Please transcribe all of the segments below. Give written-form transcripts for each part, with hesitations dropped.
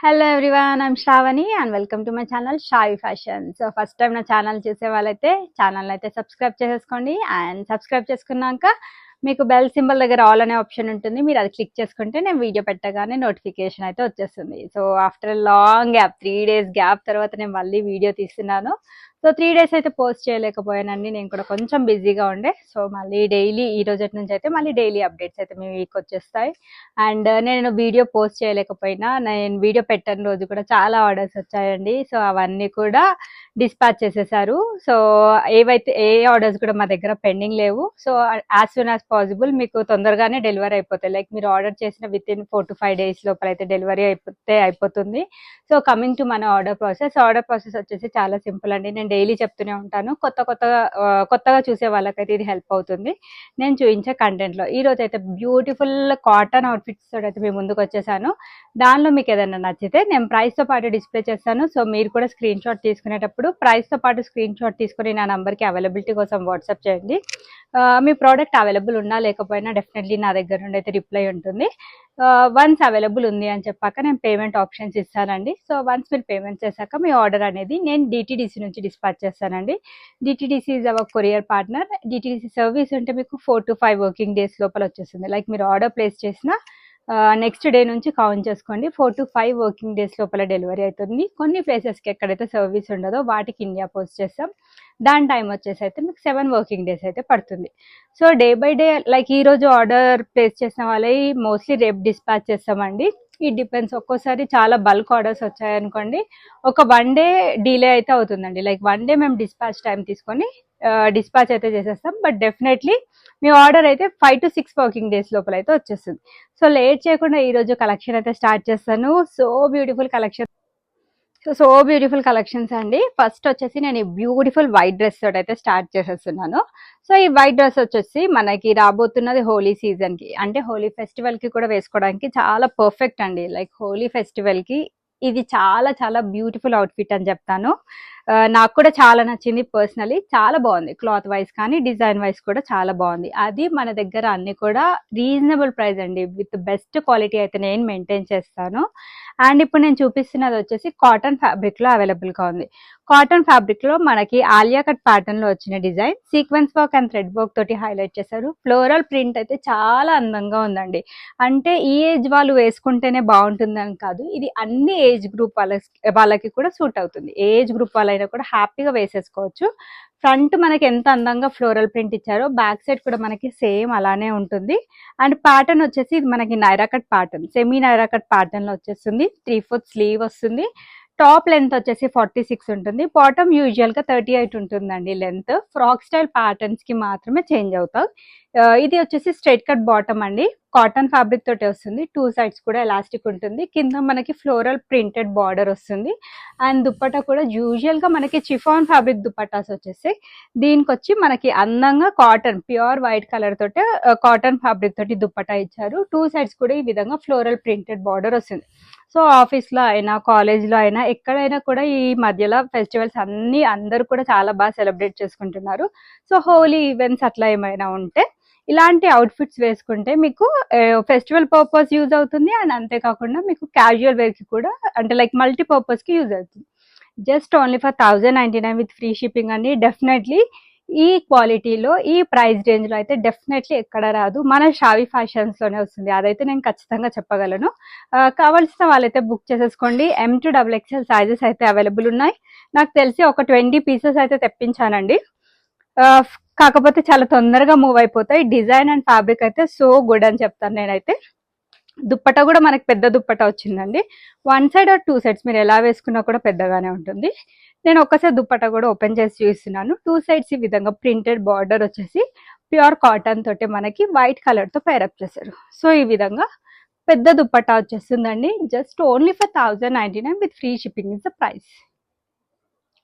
Hello everyone, I'm Shravani and welcome to my channel Shayi fashion. So first time నా channel చూసే వాళ్ళైతే channel అయితే subscribe చేసేసుకోండి. అండ్ సబ్స్క్రైబ్ చేసుకున్నాక మీకు బెల్ సింబల్ దగ్గర ఆల్ అనే ఆప్షన్ ఉంటుంది. మీరు అది క్లిక్ చేసుకుంటే నేను వీడియో పెట్టగానే నోటిఫికేషన్ అయితే వచ్చేస్తుంది. So after long gap 3 days gap తర్వాత నేను మళ్ళీ వీడియో తీస్తున్నాను. సో 3 days అయితే పోస్ట్ చేయలేకపోయానండి, నేను కూడా కొంచెం బిజీగా ఉండే. సో మళ్ళీ డైలీ ఈ రోజు నుంచి అయితే మళ్ళీ డైలీ అప్డేట్స్ అయితే మీ వీక్ వచ్చేస్తాయి. అండ్ నేను వీడియో పోస్ట్ చేయలేకపోయినా నేను వీడియో పెట్టని రోజు కూడా చాలా ఆర్డర్స్ వచ్చాయండి. సో అవన్నీ కూడా డిస్పాచ్ చేసేసారు. సో ఏ ఆర్డర్స్ కూడా మా దగ్గర పెండింగ్ లేవు. So as soon as possible మీకు తొందరగానే డెలివరీ అయిపోతాయి. లైక్ మీరు ఆర్డర్ చేసిన విత్ ఇన్ 4 to 5 days లోపల అయితే డెలివరీ అయిపోతుంది. సో కమింగ్ టు మన ఆర్డర్ ప్రాసెస్ వచ్చేసి చాలా సింపుల్ అండి. నేను డైలీ చెప్తూనే ఉంటాను, కొత్తగా చూసే వాళ్ళకైతే ఇది హెల్ప్ అవుతుంది. నేను చూపించే కంటెంట్లో ఈ రోజు అయితే బ్యూటిఫుల్ కాటన్ అవుట్ఫిట్స్ తోటి అయితే మీ ముందుకు వచ్చేసాను. దానిలో మీకు ఏదైనా నచ్చితే నేను ప్రైస్తో పాటు డిస్ప్లే చేస్తాను. సో మీరు కూడా స్క్రీన్ షాట్ తీసుకునేటప్పుడు ప్రైస్తో పాటు స్క్రీన్ షాట్ తీసుకుని నా నంబర్కి అవైలబిలిటీ కోసం వాట్సాప్ చేయండి. మీ ప్రోడక్ట్ అవైలబుల్ ఉన్నా లేకపోయినా డెఫినెట్లీ నా దగ్గర నుండి అయితే రిప్లై ఉంటుంది. వన్స్ అవైలబుల్ ఉంది అని చెప్పాక నేను పేమెంట్ ఆప్షన్స్ ఇస్తానండి. సో వన్స్ మీరు పేమెంట్ చేశాక మీ ఆర్డర్ అనేది నేను డిటీడీసీ నుంచి డిస్పాచ్ చేస్తానండి. DTDC is our courier partner. DTDC service అంటే మీకు 4 to 5 working days లోపల వచ్చేస్తుంది. లైక్ మీరు ఆర్డర్ ప్లేస్ చేసిన నెక్స్ట్ డే నుంచి కౌంట్ చేసుకోండి, 4 to 5 working days లోపల డెలివరీ అవుతుంది. కొన్ని ప్లేసెస్కి ఎక్కడైతే సర్వీస్ ఉండదో వాటికి ఇండియా పోస్ట్ చేస్తాం. దాని టైం వచ్చేసి అయితే మీకు 7 working days అయితే పడుతుంది. So day by day like ఈ రోజు ఆర్డర్ ప్లేస్ చేసిన వాళ్ళవి మోస్ట్లీ రేపు డిస్పాచ్ చేస్తామండి. It depends. ఒక్కోసారి చాలా బల్క్ ఆర్డర్స్ వచ్చాయనుకోండి, ఒక 1 day డిలే అయితే అవుతుందండి. లైక్ 1 day మేము డిస్పాచ్ టైం తీసుకొని డిస్పాచ్ అయితే చేసేస్తాం. బట్ డెఫినెట్లీ మీ ఆర్డర్ అయితే 5 to 6 working days లోపల అయితే వచ్చేస్తుంది. సో లేట్ చేయకుండా ఈరోజు కలెక్షన్ అయితే స్టార్ట్ చేస్తాను. సో బ్యూటిఫుల్ కలెక్షన్స్ అండి. ఫస్ట్ వచ్చేసి నేను ఈ బ్యూటిఫుల్ వైట్ డ్రెస్ తోటి అయితే స్టార్ట్ చేసేస్తున్నాను. సో ఈ వైట్ డ్రెస్ వచ్చేసి మనకి రాబోతున్నది హోలీ సీజన్ కి, అంటే హోలీ ఫెస్టివల్ కి కూడా వేసుకోవడానికి చాలా పర్ఫెక్ట్ అండి. లైక్ హోలీ ఫెస్టివల్ కి ఇది చాలా చాలా బ్యూటిఫుల్ అవుట్ఫిట్ అని చెప్తాను. నాకు కూడా చాలా నచ్చింది పర్సనలీ. చాలా బాగుంది, క్లాత్ వైజ్ కానీ డిజైన్ వైజ్ కూడా చాలా బాగుంది. అది మన దగ్గర అన్ని కూడా రీజనబుల్ ప్రైస్ అండి, విత్ బెస్ట్ క్వాలిటీ అయితే నేను మెయింటైన్ చేస్తాను. అండ్ ఇప్పుడు నేను చూపిస్తున్నది వచ్చేసి కాటన్ ఫ్యాబ్రిక్ లో అవైలబుల్ గా ఉంది. కాటన్ ఫ్యాబ్రిక్ లో మనకి ఆలియా కట్ ప్యాటర్న్ లో వచ్చిన design sequence work and thread work తోటి హైలైట్ చేశారు. ఫ్లోరల్ ప్రింట్ అయితే చాలా అందంగా ఉందండి. అంటే ఈ ఏజ్ వాళ్ళు వేసుకుంటేనే బాగుంటుందని కాదు, ఇది అన్ని ఏజ్ గ్రూప్ వాళ్ళకి కూడా సూట్ అవుతుంది. ఏ ఏజ్ గ్రూప్ వాళ్ళైనా కూడా హ్యాపీగా వేసేసుకోవచ్చు. ఫ్రంట్ మనకి ఎంత అందంగా ఫ్లోరల్ ప్రింట్ ఇచ్చారో బ్యాక్ సైడ్ కూడా మనకి సేమ్ అలానే ఉంటుంది. అండ్ ప్యాటర్న్ వచ్చేసి ఇది మనకి Naira cut pattern, semi Naira cut pattern లో వచ్చేస్తుంది. 3/4 స్లీవ్ వస్తుంది. టాప్ లెంత్ వచ్చేసి 46 ఉంటుంది. బాటమ్ యూజువల్ గా 38 ఉంటుందండి లెంత్. ఫ్రాక్ స్టైల్ ప్యాటర్న్స్ కి మాత్రమే చేంజ్ అవుతాయి. ఇది వచ్చేసి స్ట్రైట్ కట్ బాటమ్ అండి. కాటన్ ఫ్యాబ్రిక్ తోటి వస్తుంది. 2 sides కూడా ఎలాస్టిక్ ఉంటుంది. కింద మనకి ఫ్లోరల్ ప్రింటెడ్ బార్డర్ వస్తుంది. అండ్ దుప్పట్టా కూడా యూజువల్ గా మనకి చిఫాన్ ఫ్యాబ్రిక్ దుప్పట్టాస్ వచ్చేసి దీనికి వచ్చి మనకి అందంగా కాటన్ ప్యూర్ వైట్ కలర్ తోటి కాటన్ ఫ్యాబ్రిక్ తోటి దుప్పట్టా ఇచ్చారు. 2 sides కూడా ఈ విధంగా ఫ్లోరల్ ప్రింటెడ్ బార్డర్ వస్తుంది. సో ఆఫీస్లో అయినా కాలేజ్లో అయినా ఎక్కడైనా కూడా ఈ మధ్యలో ఫెస్టివల్స్ అన్ని అందరూ కూడా చాలా బాగా సెలబ్రేట్ చేసుకుంటున్నారు. సో హోలీ ఈవెంట్స్ అట్లా ఏమైనా ఉంటే ఇలాంటి అవుట్ఫిట్స్ వేసుకుంటే మీకు ఫెస్టివల్ పర్పస్ యూజ్ అవుతుంది. అండ్ అంతేకాకుండా మీకు క్యాజువల్ వేర్కి కూడా, అంటే లైక్ మల్టీపర్పస్కి యూజ్ అవుతుంది. Just only for 1099 with free shipping అండి. డెఫినెట్లీ ఈ క్వాలిటీలో ఈ ప్రైస్ రేంజ్లో అయితే డెఫినెట్లీ ఎక్కడ రాదు, మన షావి ఫ్యాషన్స్లోనే వస్తుంది. అదైతే నేను ఖచ్చితంగా చెప్పగలను. కావాల్సిన వాళ్ళైతే బుక్ చేసేసుకోండి. M to XXL సైజెస్ అయితే అవైలబుల్ ఉన్నాయి. నాకు తెలిసి ఒక 20 pieces అయితే తెప్పించానండి. కాకపోతే చాలా తొందరగా మూవ్ అయిపోతాయి. డిజైన్ అండ్ ఫ్యాబ్రిక్ అయితే సో గుడ్ అని చెప్తాను నేనైతే. దుప్పట్టా కూడా మనకి పెద్ద దుప్పట్టా వచ్చిందండి. 1 side or 2 sides మీరు ఎలా వేసుకున్నా కూడా పెద్దగానే ఉంటుంది. నేను ఒక్కసారి దుప్పట్టా కూడా ఓపెన్ చేసి చూపిస్తున్నాను. 2 sides ఈ విధంగా ప్రింటెడ్ బార్డర్ వచ్చేసి ప్యూర్ కాటన్ తోటి మనకి వైట్ కలర్ తో పేరప్ చేశారు. సో ఈ విధంగా పెద్ద దుప్పట్టా వచ్చేస్తుందండి. Just only for 1099 with free shipping is the price.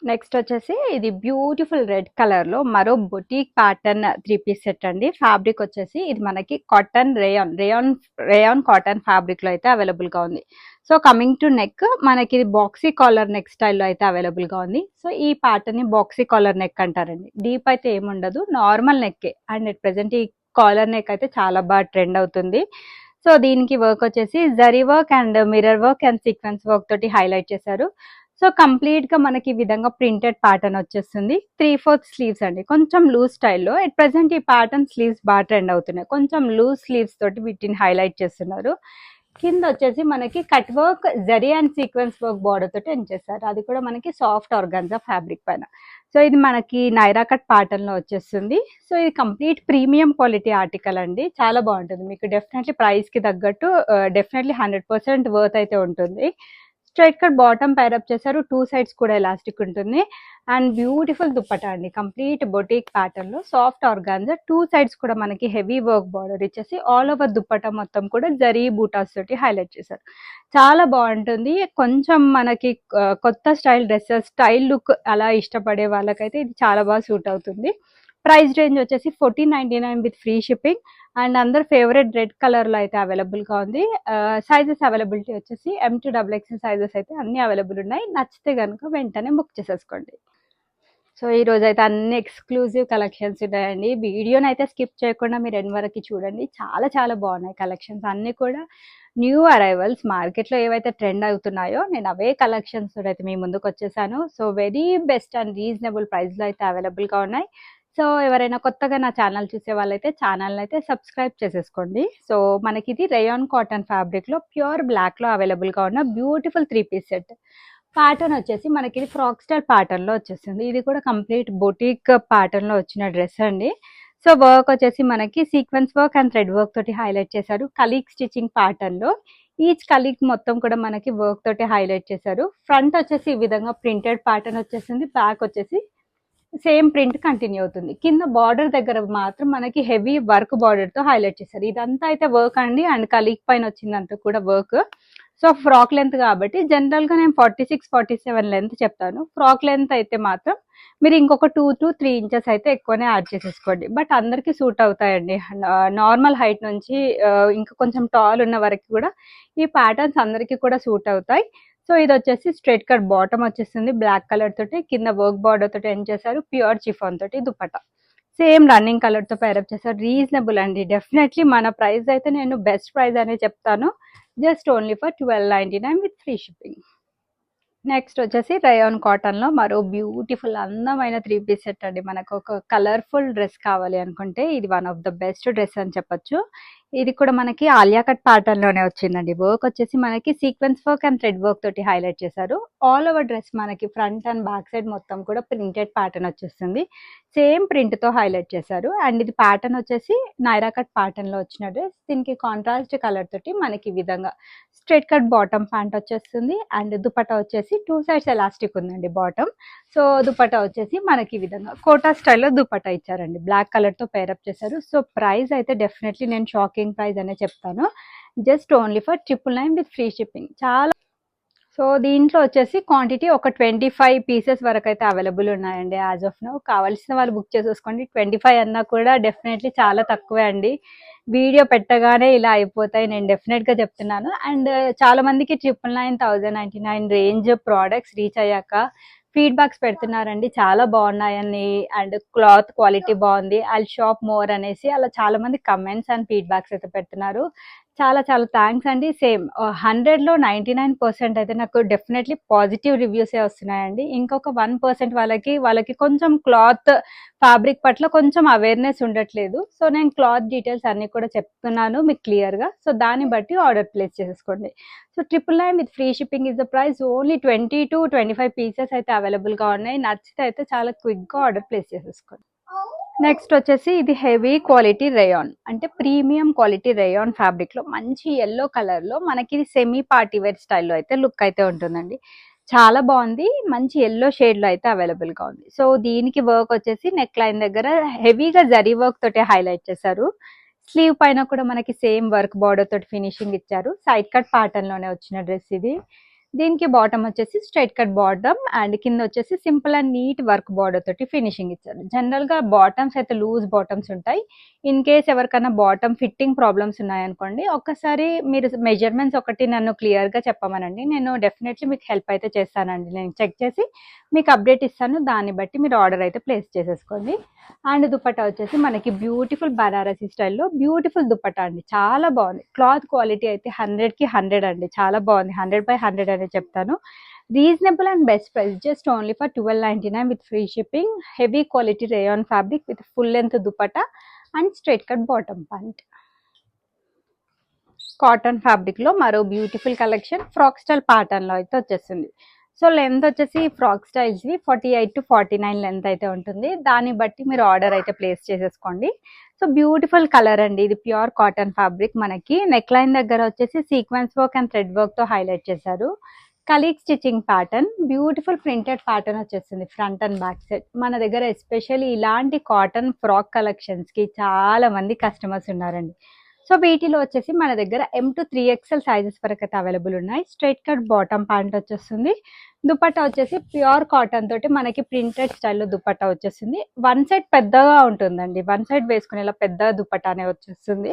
Next వచ్చేసి ఇది బ్యూటిఫుల్ రెడ్ కలర్ లో మరో బొటీక్ ప్యాటర్న్ 3-piece సెట్ అండి. ఫ్యాబ్రిక్ వచ్చేసి ఇది మనకి కాటన్ రేయాన్ కాటన్ ఫ్యాబ్రిక్ లో అయితే అవైలబుల్ గా ఉంది. సో కమింగ్ టు నెక్ మనకి ఇది బాక్సీ కాలర్ నెక్ స్టైల్లో అయితే అవైలబుల్ గా ఉంది. సో ఈ ప్యాటర్న్ ని బాక్సీ కాలర్ నెక్ అంటారండి. డీప్ అయితే ఏముండదు, నార్మల్ నెక్కే. అండ్ ఎట్ ప్రెసెంట్ ఈ కాలర్ నెక్ అయితే చాలా బాగా ట్రెండ్ అవుతుంది. సో దీనికి వర్క్ వచ్చేసి zari work and mirror work and sequence work తోటి హైలైట్ చేశారు. సో కంప్లీట్ గా మనకి ఈ విధంగా ప్రింటెడ్ ప్యాటర్న్ వచ్చేస్తుంది. 3/4 స్లీవ్స్ అండి, కొంచెం లూజ్ స్టైల్లో. ఎట్ ప్రెసెంట్ ఈ ప్యాటర్న్ స్లీవ్స్ బాగా ట్రెండ్ అవుతున్నాయి. కొంచెం లూజ్ స్లీవ్స్ తోటి వీటిని హైలైట్ చేస్తున్నారు. కింద వచ్చేసి మనకి cut work zari and sequence work border తోటి ఎండ్ చేస్తారు. అది కూడా మనకి సాఫ్ట్ ఆర్గాన్జా ఫ్యాబ్రిక్ పైన. సో ఇది మనకి నైరా కట్ ప్యాటర్న్ లో వచ్చేస్తుంది. సో ఇది కంప్లీట్ ప్రీమియం క్వాలిటీ ఆర్టికల్ అండి, చాలా బాగుంటుంది. మీకు డెఫినెట్లీ ప్రైస్ కి తగ్గట్టు డెఫినెట్లీ 100% వర్త్ అయితే ఉంటుంది. స్ట్రైట్ కట్ బాటమ్ పైరప్ చేశారు, 2 సైడ్స్ కూడా ఎలాస్టిక్ ఉంటుంది. అండ్ బ్యూటిఫుల్ దుప్పటా అండి, కంప్లీట్ బొటిక్ ప్యాటర్న్ లో సాఫ్ట్ ఆర్గాన్జా. 2 సైడ్స్ కూడా మనకి హెవీ వర్క్ బార్డర్ ఇచ్చేసి ఆల్ ఓవర్ దుప్పటా మొత్తం కూడా జరీ బూటాస్ తోటి హైలైట్ చేశారు. చాలా బాగుంటుంది. కొంచెం మనకి కొత్త స్టైల్ డ్రెస్సెస్, స్టైల్ లుక్ అలా ఇష్టపడే వాళ్ళకైతే ఇది చాలా బాగా సూట్ అవుతుంది. ప్రైస్ రేంజ్ వచ్చేసి 1499 విత్ ఫ్రీ షిప్పింగ్. అండ్ అందరు ఫేవరెట్ రెడ్ కలర్ లో అయితే అవైలబుల్ గా ఉంది. సైజెస్ అవైలబిలిటీ వచ్చేసి M to XXL సైజెస్ అయితే అన్ని అవైలబుల్ ఉన్నాయి. నచ్చితే కనుక వెంటనే బుక్ చేసేసుకోండి. సో ఈ రోజు అయితే అన్ని ఎక్స్క్లూజివ్ కలెక్షన్స్ ఉన్నాయండి. వీడియోని అయితే స్కిప్ చేయకుండా మీరు ఎండ్ వరకు చూడండి. చాలా చాలా బాగున్నాయి కలెక్షన్స్ అన్ని కూడా. న్యూ అరైవల్స్, మార్కెట్లో ఏవైతే ట్రెండ్ అవుతున్నాయో నేను అవే కలెక్షన్స్ అయితే మీ ముందుకు వచ్చేసాను. So very best and reasonable ప్రైస్లో అయితే అవైలబుల్గా ఉన్నాయి. సో ఎవరైనా కొత్తగా నా ఛానల్ చూసే వాళ్ళైతే ఛానల్ని అయితే సబ్స్క్రైబ్ చేసేసుకోండి. సో మనకి ఇది రేయాన్ కాటన్ ఫ్యాబ్రిక్లో ప్యూర్ బ్లాక్లో అవైలబుల్గా ఉన్న బ్యూటిఫుల్ 3-piece సెట్. ప్యాటర్న్ వచ్చేసి మనకి ఇది ఫ్రాక్ స్టైల్ ప్యాటర్న్లో వచ్చేస్తుంది. ఇది కూడా కంప్లీట్ బొటిక్ ప్యాటర్న్లో వచ్చిన డ్రెస్ అండి. సో వర్క్ వచ్చేసి మనకి sequence work and thread work తోటి హైలైట్ చేశారు. కలీక్ స్టిచ్చింగ్ ప్యాటర్న్లో ఈచ్ కలీక్ మొత్తం కూడా మనకి వర్క్ తోటి హైలైట్ చేశారు. ఫ్రంట్ వచ్చేసి ఈ విధంగా ప్రింటెడ్ ప్యాటర్న్ వచ్చేసింది. బ్యాక్ వచ్చేసి సేమ్ ప్రింట్ కంటిన్యూ అవుతుంది. కింద బార్డర్ దగ్గర మాత్రం మనకి హెవీ వర్క్ బార్డర్ తో హైలైట్ చేశారు. ఇదంతా అయితే వర్క్ అండి, అండ్ కలీక్ పైన వచ్చిందంతా కూడా వర్క్. సో ఫ్రాక్ లెంత్ కాబట్టి జనరల్ గా నేను 46-47 లెంత్ చెప్తాను. ఫ్రాక్ లెంత్ అయితే మాత్రం మీరు ఇంకొక 2 to 3 ఇంచెస్ అయితే ఎక్కువనే యాడ్ చేసేసుకోండి. బట్ అందరికి సూట్ అవుతాయండి. నార్మల్ హైట్ నుంచి ఇంకా కొంచెం టాల్ ఉన్న వరకు కూడా ఈ ప్యాటర్న్స్ అందరికీ కూడా సూట్ అవుతాయి. సో ఇది వచ్చేసి స్ట్రైట్ కట్ బాటమ్ వచ్చేస్తుంది బ్లాక్ కలర్ తోటి, కింద వర్క్ బార్డర్ తోటి ఎండ్ చేశారు. ప్యూర్ చిఫాన్ తోటి దుపట్టా సేమ్ రన్నింగ్ కలర్ తో పేరప్ చేశారు. రీజనబుల్ అండి, డెఫినెట్లీ మన ప్రైస్ అయితే నేను బెస్ట్ ప్రైస్ అనే చెప్తాను. Just only for 1299 with free shipping. Next వచ్చేసి రేయాన్ కాటన్ లో మరో బ్యూటిఫుల్ అందమైన 3-piece సెట్ అండి. మనకు ఒక కలర్ఫుల్ డ్రెస్ కావాలి అనుకుంటే ఇది one of the best dress అని చెప్పొచ్చు. ఇది కూడా మనకి ఆలియా కట్ ప్యాటర్న్ లోనే వచ్చిందండి. వర్క్ వచ్చేసి మనకి sequence work and thread work తోటి హైలైట్ చేశారు. ఆల్ ఓవర్ డ్రెస్ మనకి ఫ్రంట్ అండ్ బ్యాక్ సైడ్ మొత్తం కూడా ప్రింటెడ్ ప్యాటర్న్ వచ్చేస్తుంది. సేమ్ ప్రింట్ తో హైలైట్ చేశారు. అండ్ ఇది ప్యాటర్న్ వచ్చేసి నైరా కట్ ప్యాటర్న్ లో వచ్చిన డ్రెస్. దీనికి కాంట్రాస్ట్ కలర్ తోటి మనకి ఈ విధంగా స్ట్రైట్ కట్ బాటమ్ ప్యాంట్ వచ్చేస్తుంది. అండ్ దుపట్టా వచ్చేసి 2 సైడ్స్ ఎలాస్టిక్ ఉందండి బాటమ్. సో దుపట్టా వచ్చేసి మనకి ఈ విధంగా కోటా స్టైల్లో దుపట్టా ఇచ్చారండి. బ్లాక్ కలర్ తో పేరప్ చేశారు. సో ప్రైస్ అయితే డెఫినెట్లీ నేను షాకింగ్ ప్రైస్ అనే చెప్తాను. Just only for 999 with free shipping. చాలా సో దీంట్లో వచ్చేసి క్వాంటిటీ ఒక 25 పీసెస్ వరకు అయితే అవైలబుల్ ఉన్నాయండి యాజ్ ఆఫ్ నౌ. కావాల్సిన వాళ్ళు బుక్ చేసేసుకోండి. 25 అన్నా కూడా డెఫినెట్లీ చాలా తక్కువే అండి. వీడియో పెట్టగానే ఇలా అయిపోతాయి, నేను డెఫినెట్ గా చెప్తున్నాను. అండ్ చాలా మందికి 999, 1099 రేంజ్ ప్రోడక్ట్స్ రీచ్ అయ్యాక ఫీడ్బ్యాక్స్ పెడుతున్నారండి, చాలా బాగున్నాయని అండ్ క్లాత్ క్వాలిటీ బాగుంది, ఐ షాప్ మోర్ అనేసి అలా చాలా మంది కమెంట్స్ అండ్ ఫీడ్బ్యాక్స్ అయితే పెడుతున్నారు. చాలా చాలా థ్యాంక్స్ అండి. సేమ్ 100లో 99% అయితే నాకు డెఫినెట్లీ పాజిటివ్ రివ్యూసే వస్తున్నాయండి. ఇంకొక 1% వాళ్ళకి కొంచెం క్లాత్ ఫ్యాబ్రిక్ పట్ల కొంచెం అవేర్నెస్ ఉండట్లేదు. సో నేను క్లాత్ డీటెయిల్స్ అన్ని కూడా చెప్తున్నాను మీకు క్లియర్గా. సో దాన్ని బట్టి ఆర్డర్ ప్లేస్ చేసేసుకోండి. So 999 with free shipping is the price. Only 20 to 25 pieces అయితే అవైలబుల్గా ఉన్నాయి. నచ్చితే అయితే చాలా క్విక్గా ఆర్డర్ ప్లేస్ చేసేసుకోండి. నెక్స్ట్ వచ్చేసి ఇది హెవీ క్వాలిటీ రేయాన్, అంటే ప్రీమియం క్వాలిటీ రేయాన్ ఫ్యాబ్రిక్ లో మంచి ఎల్లో కలర్ లో మనకి ఇది సెమీ పార్టీ వేర్ స్టైల్లో అయితే లుక్ అయితే ఉంటుందండి. చాలా బాగుంది. మంచి ఎల్లో షేడ్ లో అయితే అవైలబుల్ గా ఉంది. సో దీనికి వర్క్ వచ్చేసి నెక్ లైన్ దగ్గర హెవీగా జరీ వర్క్ తోటి హైలైట్ చేశారు. స్లీవ్ పైన కూడా మనకి సేమ్ వర్క్ బార్డర్ తోటి ఫినిషింగ్ ఇచ్చారు. సైడ్ కట్ ప్యాటర్న్ లోనే వచ్చిన డ్రెస్ ఇది. దీనికి బాటమ్ వచ్చేసి స్ట్రైట్ కట్ బాటమ్ అండ్ కింద వచ్చేసి simple and neat work border తోటి ఫినిషింగ్ ఇచ్చారు. జనరల్ గా బాటమ్స్ అయితే లూజ్ బాటమ్స్ ఉంటాయి. ఇన్ కేస్ ఎవరికైనా బాటమ్ ఫిట్టింగ్ ప్రాబ్లమ్స్ ఉన్నాయనుకోండి, ఒక్కసారి మీరు మెజర్మెంట్స్ ఒకటి నన్ను క్లియర్ గా చెప్పమనండి, నేను డెఫినెట్లీ మీకు హెల్ప్ అయితే చేస్తానండి. నేను చెక్ చేసి మీకు అప్డేట్ ఇస్తాను, దాన్ని బట్టి మీరు ఆర్డర్ అయితే ప్లేస్ చేసేసుకోండి. అండ్ దుపట్టా వచ్చేసి మనకి బ్యూటిఫుల్ బనారసీ స్టైల్లో బ్యూటిఫుల్ దుపట్టా అండి, చాలా బాగుంది. క్లాత్ క్వాలిటీ అయితే 100కి 100 అండి, చాలా బాగుంది. 100/100 అనే చెప్తాను. Reasonable and best price, just only for 1299 with free shipping. Heavy quality rayon fabric with full length dupatta and straight cut bottom pant. Cotton fabric లో మరో beautiful collection frock style pattern లో అయితే వచ్చేస్తుంది. సో లెంత్ వచ్చేసి frock styles 48 to 49 length అయితే ఉంటుంది. దాన్ని బట్టి మీరు ఆర్డర్ అయితే ప్లేస్ చేసేసుకోండి. సో బ్యూటిఫుల్ కలర్ అండి, ఇది ప్యూర్ కాటన్ ఫ్యాబ్రిక్. మనకి నెక్ లైన్ దగ్గర వచ్చేసి sequence work and thread work తో హైలైట్ చేశారు. Colleague stitching pattern, beautiful printed pattern వచ్చేస్తుంది ఫ్రంట్ అండ్ బ్యాక్ సైడ్. మన దగ్గర ఎస్పెషల్లీ ఇలాంటి కాటన్ ఫ్రాక్ కలెక్షన్స్ కి చాలా మంది కస్టమర్స్ ఉన్నారండి. సో వీటిలో వచ్చేసి మన దగ్గర M to 3XL సైజెస్ వరకు అయితే అవైలబుల్ ఉన్నాయి. స్ట్రైట్ కట్ బాటమ్ ప్యాంట్ వచ్చేస్తుంది. దుపట్టా వచ్చేసి ప్యూర్ కాటన్ తోటి మనకి ప్రింటెడ్ స్టైల్లో దుపట్టా వచ్చేస్తుంది. వన్ సైడ్ పెద్దగా ఉంటుందండి, వన్ సైడ్ వేసుకునేలా పెద్ద దుపట్టానే వచ్చేస్తుంది.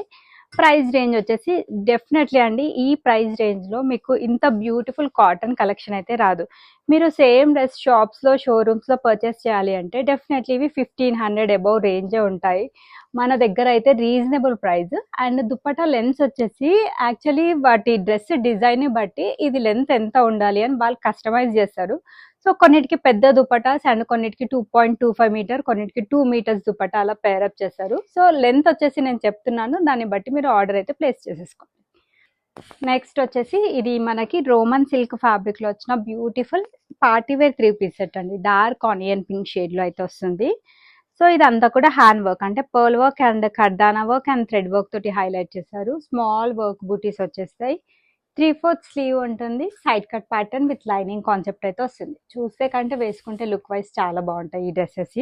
ప్రైస్ రేంజ్ వచ్చేసి డెఫినెట్లీ అండి, ఈ ప్రైస్ రేంజ్ లో మీకు ఇంత బ్యూటిఫుల్ కాటన్ కలెక్షన్ అయితే రాదు. మీరు సేమ్ డ్రెస్ షాప్స్ లో షోరూమ్స్ లో పర్చేస్ చేయాలి అంటే డెఫినెట్లీ ఇవి 1500 అబౌవ్ రేంజే ఉంటాయి. మన దగ్గర అయితే reasonable price. And dupatta lens వచ్చేసి యాక్చువల్లీ వాటి డ్రెస్ డిజైన్ బట్టి ఇది లెంత్ ఎంత ఉండాలి అని వాళ్ళు కస్టమైజ్ చేస్తారు. సో కొన్నిటికి పెద్ద దుపటాస్ అండ్ కొన్నిటికి 2.25 మీటర్, కొన్నిటికి 2 మీటర్స్ దుపట్టా అలా పేరప్ చేస్తారు. సో లెంత్ వచ్చేసి నేను చెప్తున్నాను, దాన్ని బట్టి మీరు ఆర్డర్ అయితే ప్లేస్ చేసేసుకోండి. నెక్స్ట్ వచ్చేసి ఇది మనకి రోమన్ సిల్క్ ఫ్యాబ్రిక్ లో వచ్చిన బ్యూటిఫుల్ పార్టీవేర్ 3-piece సెట్ అండి. డార్క్ ఆనియన్ పింక్ షేడ్ లో అయితే వస్తుంది. సో ఇదంతా కూడా హ్యాండ్ వర్క్, అంటే పర్ల్ వర్క్ అండ్ కర్దానా వర్క్ అండ్ థ్రెడ్ వర్క్ తోటి హైలైట్ చేశారు. స్మాల్ వర్క్ బూటీస్ వచ్చేస్తాయి. 3/4 స్లీవ్ ఉంటుంది. Side cut pattern with lining concept అయితే వస్తుంది. చూస్తే కంటే వేసుకుంటే లుక్ వైజ్ చాలా బాగుంటాయి ఈ డ్రెస్సెస్.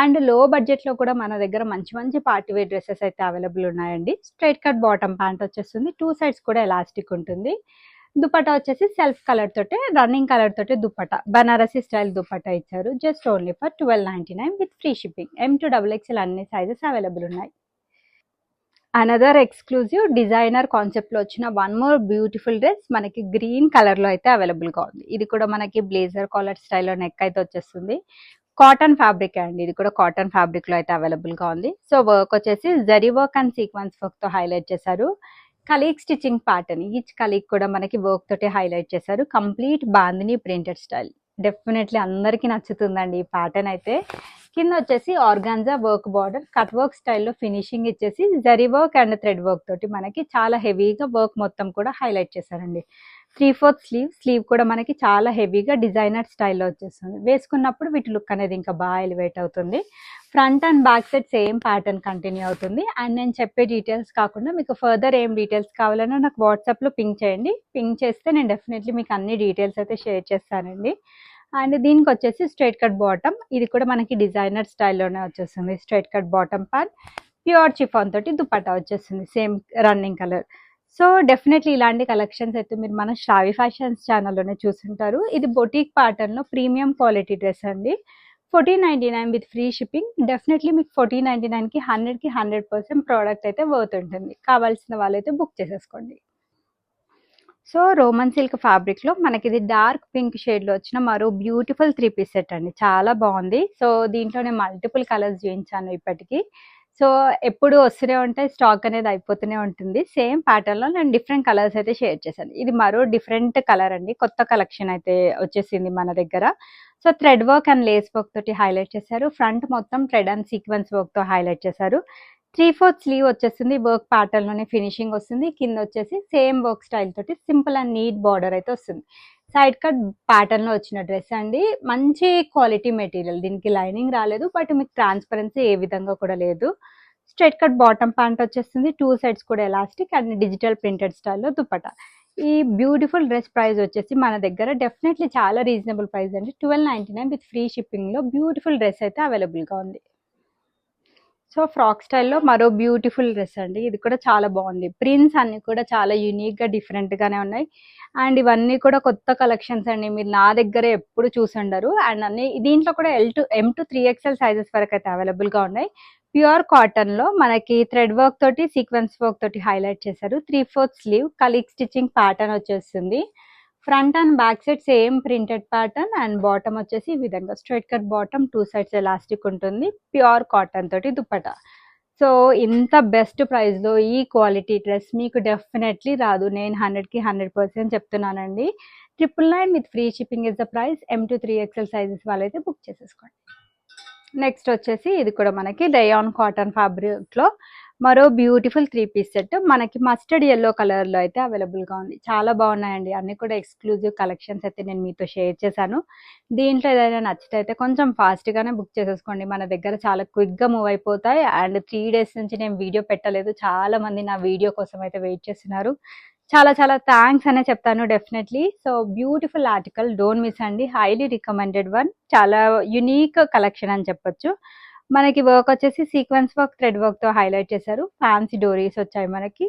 అండ్ లో బడ్జెట్ లో కూడా మన దగ్గర మంచి మంచి పార్టీ వేర్ డ్రెస్సెస్ అయితే అవైలబుల్ ఉన్నాయండి. స్ట్రైట్ కట్ బాటమ్ ప్యాంట్ వచ్చేస్తుంది. 2 సైడ్స్ కూడా ఎలాస్టిక్ ఉంటుంది. దుపట్టా వచ్చేసి సెల్ఫ్ కలర్ తోటే, రన్నింగ్ కలర్ తోటే దుపట్టా, బనారసీ స్టైల్ దుపట్టా ఇచ్చారు. Just only for 1299 with free shipping. M to XXL అన్ని సైజెస్ అవైలబుల్ ఉన్నాయి. అనదర్ ఎక్స్క్లూజివ్ డిజైనర్ కాన్సెప్ట్ లో వచ్చిన వన్ మోర్ బ్యూటిఫుల్ డ్రెస్ మనకి గ్రీన్ కలర్ లో అయితే అవైలబుల్ గా ఉంది. ఇది కూడా మనకి బ్లేజర్ కాలర్ స్టైల్లో నెక్ అయితే వచ్చేస్తుంది. కాటన్ ఫ్యాబ్రిక్ అండి, ఇది కూడా కాటన్ ఫ్యాబ్రిక్ లో అయితే అవైలబుల్ గా ఉంది. సో వర్క్ వచ్చేసి zari work and sequence work తో హైలైట్ చేశారు. Colleague stitching pattern, each colleague కూడా మనకి వర్క్ తోటి హైలైట్ చేశారు. Complete bandhani printed style, definitely అందరికీ నచ్చుతుందండి ఈ ప్యాటర్న్ అయితే. కింద వచ్చేసి organza work border, cut work స్టైల్లో ఫినిషింగ్ ఇచ్చేసి zari work and thread work తోటి మనకి చాలా హెవీగా వర్క్ మొత్తం కూడా హైలైట్ చేశారండి. 3/4 స్లీవ్ కూడా మనకి చాలా హెవీగా డిజైనర్ స్టైల్లో వచ్చేస్తుంది. వేసుకున్నప్పుడు వీటి లుక్ అనేది ఇంకా బాగా ఎలివేట్ అవుతుంది. Front and back side same pattern continue అవుతుంది. అండ్ నేను చెప్పే డీటెయిల్స్ కాకుండా మీకు ఫర్దర్ ఏం డీటెయిల్స్ కావాలన్నా నాకు వాట్సాప్లో పింక్ చేయండి. పింక్ చేస్తే నేను డెఫినెట్లీ మీకు అన్ని డీటెయిల్స్ అయితే షేర్ చేస్తానండి. అండ్ దీనికి వచ్చేసి స్ట్రైట్ కట్ బాటమ్, ఇది కూడా మనకి డిజైనర్ స్టైల్లోనే వచ్చేస్తుంది. Straight cut bottom pant, pure chiffon తోటి దుపట్టా వచ్చేస్తుంది, same running colour. So definitely ఇలాంటి కలెక్షన్స్ అయితే మీరు మన శ్రావి ఫ్యాషన్స్ ఛానల్లోనే చూసుంటారు. ఇది బొటీక్ ప్యాటర్న్లో ప్రీమియం క్వాలిటీ డ్రెస్ అండి. 1499 విత్ ఫ్రీ షిప్పింగ్. డెఫినెట్లీ మీకు 1499కి 100కి 100% ప్రోడక్ట్ అయితే వర్త్ ఉంటుంది. కావాల్సిన వాళ్ళైతే బుక్ చేసేసుకోండి. సో రోమన్ సిల్క్ ఫ్యాబ్రిక్ లో మనకి ఇది డార్క్ పింక్ షేడ్ లో వచ్చిన మరో బ్యూటిఫుల్ 3-piece సెట్ అండి, చాలా బాగుంది. సో దీంట్లోనే మల్టిపుల్ కలర్స్ చూపించాను ఇప్పటికి. సో ఎప్పుడు వస్తూనే ఉంటాయి, స్టాక్ అనేది అయిపోతూనే ఉంటుంది. సేమ్ ప్యాటర్న్ లో నేను డిఫరెంట్ కలర్స్ అయితే షేర్ చేశాను. ఇది మరో డిఫరెంట్ కలర్ అండి, కొత్త కలెక్షన్ అయితే వచ్చేసింది మన దగ్గర. So thread work and lace work తోటి హైలైట్ చేశారు. ఫ్రంట్ మొత్తం థ్రెడ్ అండ్ సీక్వెన్స్ వర్క్ తో హైలైట్ చేశారు. 3/4 స్లీవ్ వచ్చేస్తుంది. వర్క్ ప్యాటర్న్ లోనే ఫినిషింగ్ వస్తుంది. కింద వచ్చేసి సేమ్ వర్క్ స్టైల్ తోటి సింపుల్ అండ్ నీట్ బార్డర్ అయితే వస్తుంది. సైడ్ కట్ ప్యాటర్న్ లో వచ్చిన డ్రెస్ అండి, మంచి క్వాలిటీ మెటీరియల్. దీనికి లైనింగ్ రాలేదు, బట్ మీకు ట్రాన్స్పరెన్సీ ఏ విధంగా కూడా లేదు. స్ట్రైట్ కట్ బాటమ్ ప్యాంట్ వచ్చేస్తుంది. 2 సైడ్స్ కూడా ఎలాస్టిక్ అండ్ డిజిటల్ ప్రింటెడ్ స్టైల్లో దుపట్టా. ఈ బ్యూటిఫుల్ డ్రెస్ ప్రైస్ వచ్చేసి మన దగ్గర డెఫినెట్లీ చాలా రీజనబుల్ ప్రైస్ అండి. 1299 విత్ ఫ్రీ షిప్పింగ్ లో బ్యూటిఫుల్ డ్రెస్ అయితే అవైలబుల్ గా ఉంది. సో ఫ్రాక్ స్టైల్‌లో మరో బ్యూటిఫుల్ డ్రెస్ అండి. ఇది కూడా చాలా బాగుంది. ప్రింట్స్ అన్నీ కూడా చాలా యూనిక్‌గా, డిఫరెంట్‌గానే ఉన్నాయి. అండ్ ఇవన్నీ కూడా కొత్త కలెక్షన్స్ అండి. మీరు నా దగ్గర ఎప్పుడు చూసుండరు. అండ్ అన్నీ దీంట్లో కూడా ఎం టు 3XL సైజెస్ వరకైతే అవైలబుల్‌గా ఉన్నాయి. ప్యూర్ కాటన్‌లో మనకి థ్రెడ్ వర్క్ తోటి, సీక్వెన్స్ వర్క్ తోటి హైలైట్ చేశారు. 3/4 స్లీవ్ కలీగ్ స్టిచ్చింగ్ ప్యాటర్న్ వచ్చేస్తుంది. Front and back side same printed pattern and bottom వచ్చేసి ఈ విధంగా straight cut bottom, 2 sides elastic ఉంటుంది. ప్యూర్ కాటన్ తోటి దుపట్టా. సో ఇంత బెస్ట్ ప్రైస్‌లో ఈ క్వాలిటీ డ్రెస్ మీకు డెఫినెట్‌లీ రాదు. నేను 100కి 100% చెప్తున్నానండి. 999 with free shipping is the price. M to 3XL sizes వాళ్ళైతే బుక్ చేసేసుకోండి. నెక్స్ట్ వచ్చేసి ఇది కూడా మనకి రేయాన్ కాటన్ ఫ్యాబ్రిక్‌లో మరో బ్యూటిఫుల్ 3 పీస్ సెట్. మనకి మస్టర్డ్ యెల్లో కలర్‌లో అయితే అవైలబుల్‌గా ఉంది. చాలా బాగున్నాయండి. అన్నీ కూడా ఎక్స్‌క్లూజివ్ కలెక్షన్స్ అయితే నేను మీతో షేర్ చేశాను. దీంట్లో ఏదైనా నచ్చితే అయితే కొంచెం ఫాస్ట్‌గానే బుక్ చేసేసుకోండి. మన దగ్గర చాలా క్విక్‌గా మూవ్ అయిపోతాయి. అండ్ 3 డేస్ నుంచి నేను వీడియో పెట్టలేదు. చాలా మంది నా వీడియో కోసం అయితే వెయిట్ చేస్తున్నారు. చాలా చాలా థ్యాంక్స్ అనే చెప్తాను definitely. So beautiful article, don't miss అండి. Highly recommended one. చాలా యూనిక్ కలెక్షన్ అని చెప్పొచ్చు. మనకి వర్క్ వచ్చేసి సీక్వెన్స్ వర్క్, థ్రెడ్ వర్క్‌తో హైలైట్ చేశారు. ఫ్యాన్సీ డోరీస్ వచ్చాయి మనకి.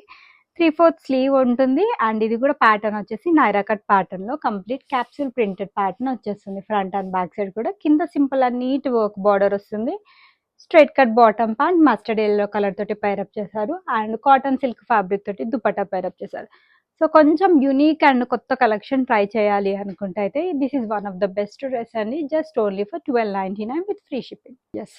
3/4 స్లీవ్ ఉంటుంది. అండ్ ఇది కూడా ప్యాటర్న్ వచ్చేసి నైరా కట్ ప్యాటర్న్‌లో కంప్లీట్ క్యాప్సూల్ ప్రింటెడ్ ప్యాటర్న్ వచ్చేస్తుంది. ఫ్రంట్ అండ్ బ్యాక్ సైడ్ కూడా కింద simple and neat work border వస్తుంది. Straight cut bottom pant mustard yellow colour తోటి పైరప్ చేశారు. అండ్ కాటన్ సిల్క్ ఫ్యాబ్రిక్ తోటి దుపట్టా పైరప్ చేశారు. సో కొంచెం యూనిక్ అండ్ కొత్త కలెక్షన్ ట్రై చేయాలి అనుకుంటే అయితే this is one of the best dress అండి. Just only for 1299 with free shipping. Yes.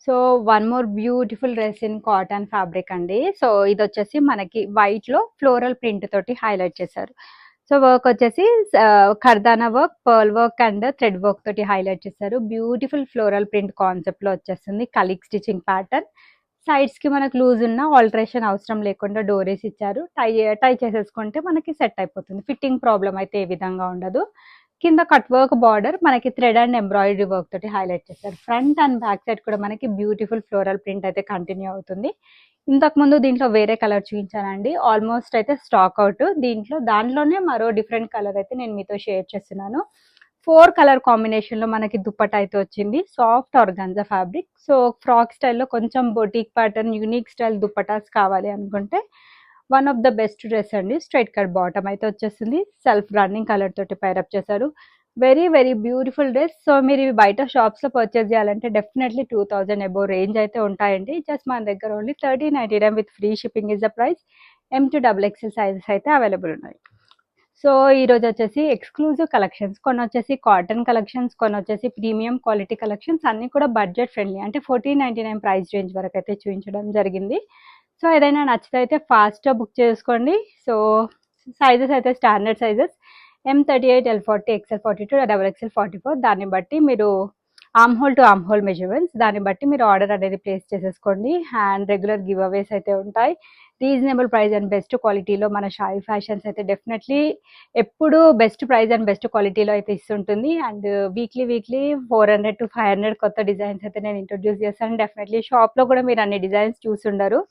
So one more beautiful dress in cotton fabric అండి. So ఇది వచ్చేసి మనకి వైట్లో ఫ్లోరల్ ప్రింట్ తోటి హైలైట్ చేశారు. సో వర్క్ వచ్చేసి కర్దానా work, pearl work and thread work తోటి హైలైట్ చేశారు. బ్యూటిఫుల్ ఫ్లోరల్ ప్రింట్ కాన్సెప్ట్ లో వచ్చేస్తుంది. Colleague stitching pattern. సైడ్స్ కి మనకు లూజ్ ఉన్న ఆల్టరేషన్ అవసరం లేకుండా డోరీస్ ఇచ్చారు. టై చేసేసుకుంటే మనకి సెట్ అయిపోతుంది. ఫిట్టింగ్ ప్రాబ్లం అయితే ఏ విధంగా ఉండదు. కింద కట్ వర్క్ బార్డర్ మనకి థ్రెడ్ అండ్ ఎంబ్రాయిడరీ వర్క్ తోటి హైలైట్ చేశారు. ఫ్రంట్ అండ్ బ్యాక్ సైడ్ కూడా మనకి బ్యూటిఫుల్ ఫ్లోరల్ ప్రింట్ అయితే కంటిన్యూ అవుతుంది. ఇంతకు ముందు దీంట్లో వేరే కలర్ చూపించానండి. ఆల్మోస్ట్ అయితే స్టాక్ అవుట్. దాంట్లోనే మరో డిఫరెంట్ కలర్ అయితే నేను మీతో షేర్ చేస్తున్నాను. 4 కలర్ కాంబినేషన్ లో మనకి దుపట్టా అయితే వచ్చింది. Soft organza fabric. So frock స్టైల్లో కొంచెం boutique pattern, unique style dupattas కావాలి అనుకుంటే one of the best dress అండి. స్ట్రైట్ కట్ బాటమ్ అయితే వచ్చేసింది. సెల్ఫ్ రన్నింగ్ కలర్ తోటి పైరప్ చేశారు. Very very beautiful dress. So మీరు ఇవి బయట షాప్స్ లో పర్చేస్ చేయాలంటే డెఫినెట్లీ 2000 అబోవ్ రేంజ్ అయితే ఉంటాయండి. జస్ట్ మన దగ్గర only 1399 with free shipping is the price. M to XXL sizes అయితే అవైలబుల్ ఉన్నాయి. సో ఈరోజు వచ్చేసి ఎక్స్క్లూజివ్ కలెక్షన్స్, కొన్ని వచ్చేసి కాటన్ కలెక్షన్స్, కొన్ని వచ్చేసి ప్రీమియం క్వాలిటీ కలెక్షన్స్, అన్నీ కూడా బడ్జెట్ ఫ్రెండ్లీ అంటే 1499 ప్రైస్ రేంజ్ వరకు అయితే చూపించడం జరిగింది. సో ఏదైనా నచ్చితే అయితే ఫాస్ట్గా బుక్ చేసుకోండి. సో సైజెస్ అయితే standard sizes M38, L40, XL42, XXL44. దాన్ని బట్టి మీరు arm whole to arm whole measurements, దాన్ని బట్టి మీరు ఆర్డర్ అనేది ప్లేస్ చేసేసుకోండి. అండ్ రెగ్యులర్ గివ్ అవేస్ అయితే ఉంటాయి. రీజనబుల్ ప్రైస్ అండ్ బెస్ట్ క్వాలిటీలో మన షాయి ఫ్యాషన్స్ అయితే డెఫినెట్లీ ఎప్పుడు బెస్ట్ ప్రైస్ అండ్ బెస్ట్ క్వాలిటీలో అయితే ఇస్తుంటుంది. అండ్ వీక్లీ 400 to 500 కొత్త డిజైన్స్ అయితే నేను ఇంట్రొడ్యూస్ చేస్తాను. డెఫినెట్లీ షాప్లో కూడా మీరు అన్ని డిజైన్స్ చూసుండరు.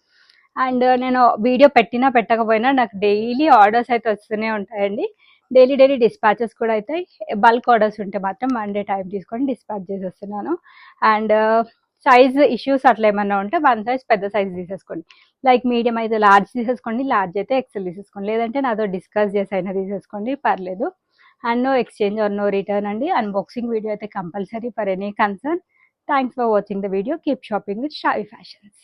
అండ్ నేను వీడియో పెట్టినా పెట్టకపోయినా నాకు డైలీ ఆర్డర్స్ అయితే వస్తూనే ఉంటాయండి. డైలీ డిస్పాచెస్ కూడా అవుతాయి. బల్క్ ఆర్డర్స్ ఉంటే మాత్రం 1 డే టైం తీసుకొని డిస్పాచ్ చేసేస్తున్నాను. అండ్ సైజ్ ఇష్యూస్ అట్లా ఏమన్నా ఉంటే 1 సైజ్ పెద్ద సైజ్ తీసేసుకోండి. లైక్ మీడియం అయితే లార్జ్ తీసేసుకోండి, లార్జ్ అయితే ఎక్సెల్ తీసేసుకోండి. లేదంటే నాతో డిస్కస్ చేసి అయినా తీసేసుకోండి, పర్లేదు. And no exchange or no return అండి. అన్బాక్సింగ్ వీడియో అయితే compulsory for any concern. Thanks for watching the video. Keep shopping with Shayi fashions.